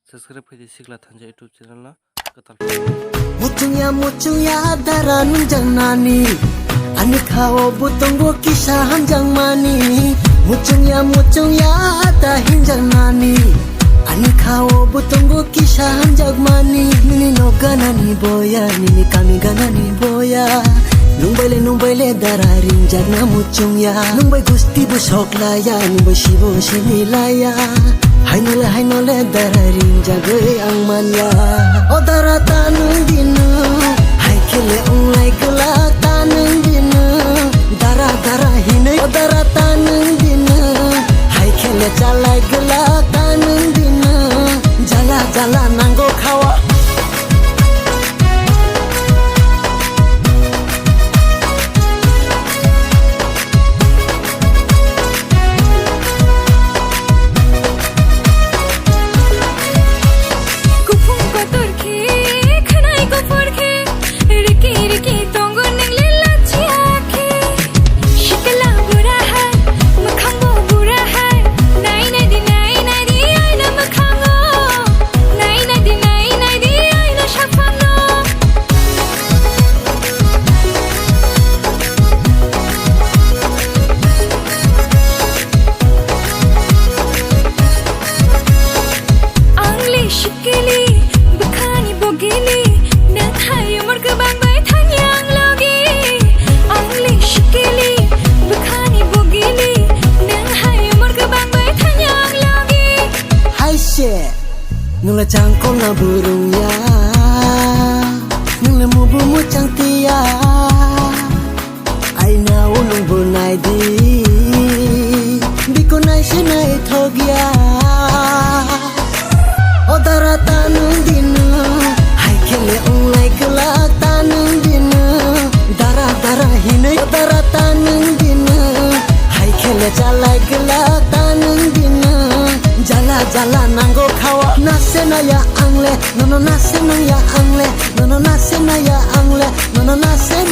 Subscribe di Sigla Thanja YouTube channel na ketal. Mucungya daran jangnani ani khao butonggo kisah hanjang mani. Mucungya ta hinjang nani ani khao butonggo kisah hanjang mani. Nini no ganani boya nini kami ganani boya. Nungbaile dararin jagna mucungya. Nungbai gusti busok laya nungbai shibo sinilaya. Hainole dararin jagai ang manya. O darata nung dinu hai kile unglai gelak tanung dinu. Dara hinai o darata nung dinu hai kile jalai gelak tanung dinu. Jala nanggo kawa nung la cangkong na burung ya, nung la mubu cang tia, ay na unong bunay di, biko na sinay thogya. O darata nung dinu, ay kile unglay kelak tanung dinu. Dara hinay, o darata nung dinu, ay kile jalay kelak tanung dinu. Jala nanggo kawa nase na ya angle, nono nase na ya angle, nono nase na ya angle, nono nase